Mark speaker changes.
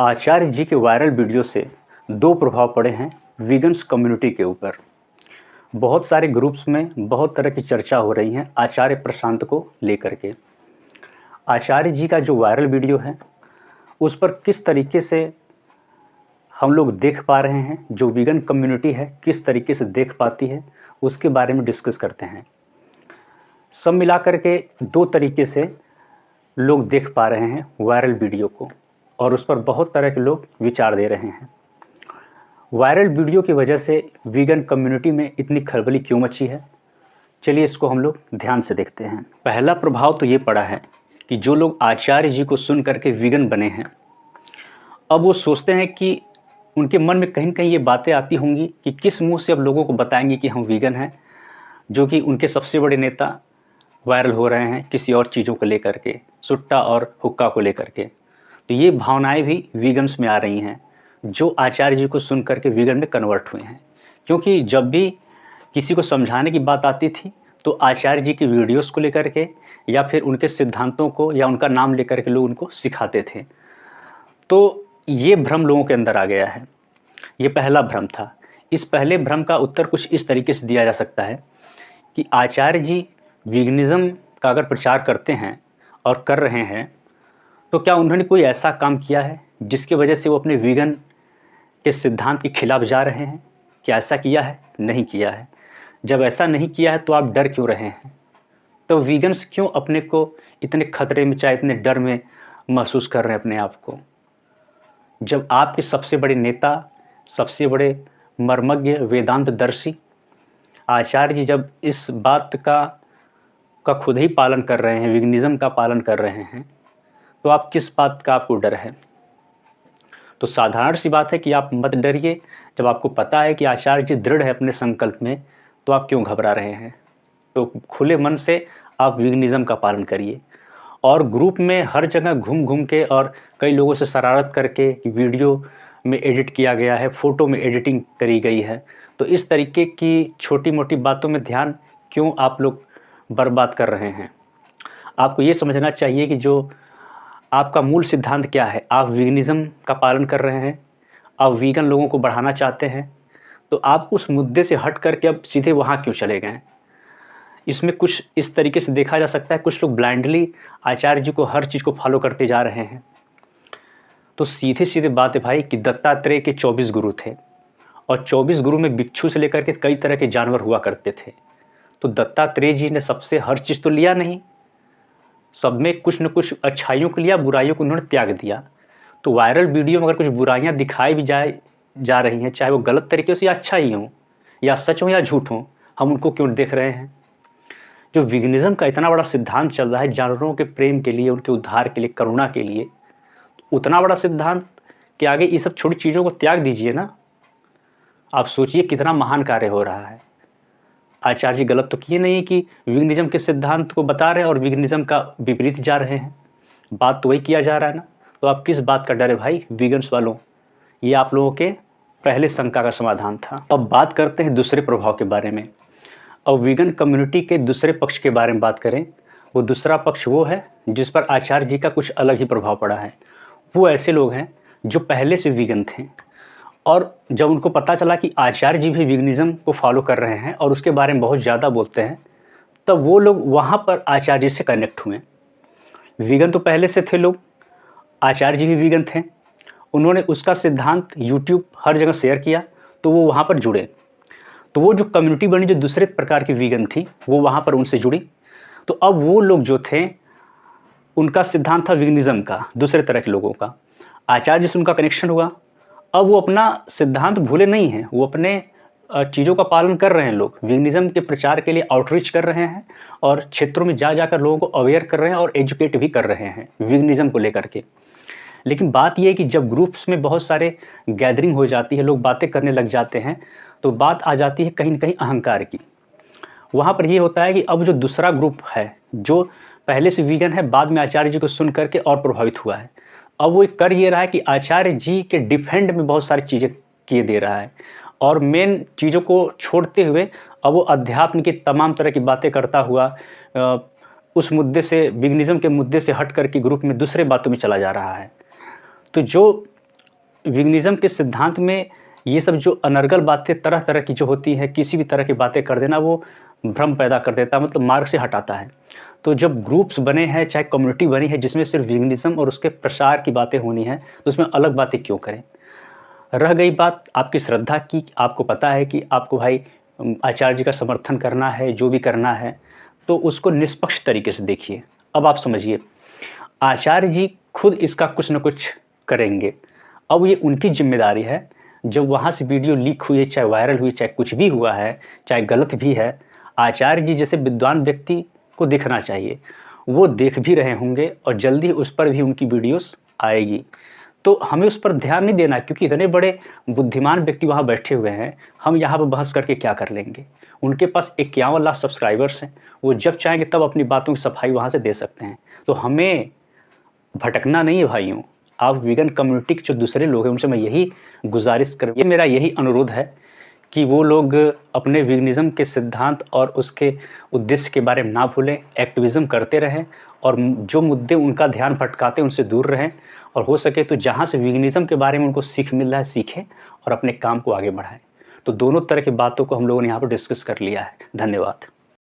Speaker 1: आचार्य जी के viral video से दो प्रभाव पड़े हैं वीगन्स कम्युनिटी के ऊपर। बहुत सारे ग्रुप्स में बहुत तरह की चर्चा हो रही है आचार्य प्रशांत को लेकर के। आचार्य जी का जो वायरल वीडियो है उस पर किस तरीके से हम लोग देख पा रहे हैं, जो वीगन कम्युनिटी है किस तरीके से देख पाती है, उसके बारे में डिस्कस करते हैं। सब मिलाकर के दो तरीके से लोग देख पा रहे हैं वायरल वीडियो को और उस पर बहुत तरह के लोग विचार दे रहे हैं। वायरल वीडियो की वजह से वीगन कम्युनिटी में इतनी खलबली क्यों मची है, चलिए इसको हम लोग ध्यान से देखते हैं। पहला प्रभाव तो ये पड़ा है कि जो लोग आचार्य जी को सुन करके वीगन बने हैं, अब वो सोचते हैं कि उनके मन में कहीं न कहीं ये बातें आती होंगी कि किस मुंह से अब लोगों को बताएंगे कि हम वीगन हैं, जो कि उनके सबसे बड़े नेता वायरल हो रहे हैं किसी और चीज़ों को लेकर के, सुट्टा और हुक्का को लेकर के। तो ये भावनाएं भी वीगन्स में आ रही हैं, जो आचार्य जी को सुन करके वीगन में कन्वर्ट हुए हैं। क्योंकि जब भी किसी को समझाने की बात आती थी तो आचार्य जी की वीडियोस को लेकर के या फिर उनके सिद्धांतों को या उनका नाम लेकर के लोग उनको सिखाते थे। तो ये भ्रम लोगों के अंदर आ गया है। ये पहला भ्रम था। इस पहले भ्रम का उत्तर कुछ इस तरीके से दिया जा सकता है कि आचार्य जी वीगनिज़्म का अगर प्रचार करते हैं और कर रहे हैं तो क्या उन्होंने कोई ऐसा काम किया है जिसकी वजह से वो अपने वीगन के सिद्धांत के खिलाफ जा रहे हैं? क्या ऐसा किया है? नहीं किया है। जब ऐसा नहीं किया है तो आप डर क्यों रहे हैं? तो वीगन्स क्यों अपने को इतने खतरे में, चाहे इतने डर में महसूस कर रहे हैं अपने आप को? जब आपके सबसे बड़े नेता, सबसे बड़े मर्मज्ञ, वेदांतदर्शी आचार्य जी जब इस बात का खुद ही पालन कर रहे हैं, वीगनिज़्म का पालन कर रहे हैं, तो आप किस बात का आपको डर है? तो साधारण सी बात है कि आप मत डरिए। जब आपको पता है कि आचार्य जी दृढ़ है अपने संकल्प में, तो आप क्यों घबरा रहे हैं? तो खुले मन से आप वीगनिज़्म का पालन करिए। और ग्रुप में हर जगह घूम घूम के और कई लोगों से शरारत करके वीडियो में एडिट किया गया है, फ़ोटो में एडिटिंग करी गई है, तो इस तरीके की छोटी मोटी बातों में ध्यान क्यों आप लोग बर्बाद कर रहे हैं? आपको ये समझना चाहिए कि जो आपका मूल सिद्धांत क्या है। आप वीगनिज़्म का पालन कर रहे हैं, आप वीगन लोगों को बढ़ाना चाहते हैं, तो आप उस मुद्दे से हट करके अब सीधे वहाँ क्यों चले गए? इसमें कुछ इस तरीके से देखा जा सकता है, कुछ लोग ब्लाइंडली आचार्य जी को हर चीज़ को फॉलो करते जा रहे हैं। तो सीधे-सीधे बात है भाई कि दत्तात्रेय के 24 गुरु थे और 24 गुरु में बिच्छू से लेकर के कई तरह के जानवर हुआ करते थे। तो दत्तात्रेय जी ने सबसे हर चीज़ तो लिया नहीं, सब में कुछ न कुछ अच्छाइयों को लिया, बुराइयों को उन्होंने त्याग दिया। तो वायरल वीडियो में अगर कुछ बुराइयां दिखाई भी जा रही हैं, चाहे वो गलत तरीके से या अच्छा ही हो, या सच हो या झूठ हो, हम उनको क्यों देख रहे हैं? जो वीगनिज़्म का इतना बड़ा सिद्धांत चल रहा है जानवरों के प्रेम के लिए, उनके उद्धार के लिए, करुणा के लिए, तो उतना बड़ा सिद्धांत के आगे ये सब छोटी चीज़ों को त्याग दीजिए ना। आप सोचिए कितना महान कार्य हो रहा है। आचार्य जी गलत तो किए नहीं कि वीगनिज़्म के सिद्धांत को बता रहे हैं और वीगनिज़्म का विपरीत जा रहे हैं। बात तो वही किया जा रहा है ना। तो आप किस बात का डर है भाई वीगन्स वालों? ये आप लोगों के पहले शंका का समाधान था। अब बात करते हैं दूसरे प्रभाव के बारे में। अब वीगन कम्युनिटी के दूसरे पक्ष के बारे में बात करें, वो दूसरा पक्ष वो है जिस पर आचार्य जी का कुछ अलग ही प्रभाव पड़ा है। वो ऐसे लोग हैं जो पहले से वीगन थे और जब उनको पता चला कि आचार्य जी भी वीगनिज़्म को फॉलो कर रहे हैं और उसके बारे में बहुत ज़्यादा बोलते हैं, तब वो लोग वहाँ पर आचार्य जी से कनेक्ट हुए। वीगन तो पहले से थे लोग, आचार्य जी भी वीगन थे, उन्होंने उसका सिद्धांत यूट्यूब हर जगह शेयर किया, तो वो वहाँ पर जुड़े। तो वो जो कम्युनिटी बनी जो दूसरे प्रकार की वीगन थी, वो वहाँ पर उनसे जुड़ी। तो अब वो लोग जो थे, उनका सिद्धांत था वीगनिज़्म का, दूसरे तरह के लोगों का। आचार्य जी से उनका कनेक्शन हुआ। अब वो अपना सिद्धांत भूले नहीं हैं, वो अपने चीज़ों का पालन कर रहे हैं। लोग वीगनिज़्म के प्रचार के लिए आउटरीच कर रहे हैं और क्षेत्रों में जा जाकर लोगों को अवेयर कर रहे हैं और एजुकेट भी कर रहे हैं वीगनिज़्म को लेकर के। लेकिन बात यह है कि जब ग्रुप्स में बहुत सारे गैदरिंग हो जाती है, लोग बातें करने लग जाते हैं, तो बात आ जाती है कहीं न कहीं अहंकार की। वहाँ पर ये होता है कि अब जो दूसरा ग्रुप है, जो पहले से वीगन है, बाद में आचार्य जी को सुन करके और प्रभावित हुआ है, अब वो कर ये रहा है कि आचार्य जी के डिफेंड में बहुत सारी चीज़ें किए दे रहा है और मेन चीज़ों को छोड़ते हुए अब वो अध्यात्म की तमाम तरह की बातें करता हुआ उस मुद्दे से, वीगनिज़्म के मुद्दे से हट करके ग्रुप में दूसरे बातों में चला जा रहा है। तो जो विगनिज़्म के सिद्धांत में ये सब जो अनर्गल बातें तरह तरह की जो होती हैं, किसी भी तरह की बातें कर देना, वो भ्रम पैदा कर देता है, मतलब मार्ग से हटाता है। तो जब ग्रुप्स बने हैं, चाहे कम्युनिटी बनी है जिसमें सिर्फ विगनिज़्म और उसके प्रसार की बातें होनी है, तो उसमें अलग बातें क्यों करें। रह गई बात आपकी श्रद्धा की, आपको पता है कि आपको भाई आचार्य जी का समर्थन करना है, जो भी करना है, तो उसको निष्पक्ष तरीके से देखिए। अब आप समझिए, आचार्य जी खुद इसका कुछ न कुछ करेंगे। अब ये उनकी ज़िम्मेदारी है, जब वहाँ से वीडियो लीक हुई है, चाहे वायरल हुई, चाहे कुछ भी हुआ है, चाहे गलत भी है, आचार्य जी जैसे विद्वान व्यक्ति को देखना चाहिए। वो देख भी रहे होंगे और जल्दी उस पर भी उनकी वीडियोस आएगी। तो हमें उस पर ध्यान नहीं देना, क्योंकि इतने बड़े बुद्धिमान व्यक्ति वहाँ बैठे हुए हैं, हम यहाँ पर बहस करके क्या कर लेंगे। उनके पास 51 लाख सब्सक्राइबर्स हैं, वो जब चाहेंगे तब अपनी बातों की सफाई वहाँ से दे सकते हैं। तो हमें भटकना नहीं है भाइयों। आप वीगन कम्युनिटी के जो दूसरे लोग हैं उनसे मैं यही गुजारिश कर, ये मेरा यही अनुरोध है कि वो लोग अपने विगनिज़्म के सिद्धांत और उसके उद्देश्य के बारे में ना भूलें, एक्टिविज़्म करते रहें और जो मुद्दे उनका ध्यान भटकाते हैं उनसे दूर रहें, और हो सके तो जहाँ से विगनिज़्म के बारे में उनको सीख मिल रहा है सीखें और अपने काम को आगे बढ़ाएं। तो दोनों तरह की बातों को हम लोगों ने यहाँ पर डिस्कस कर लिया है। धन्यवाद।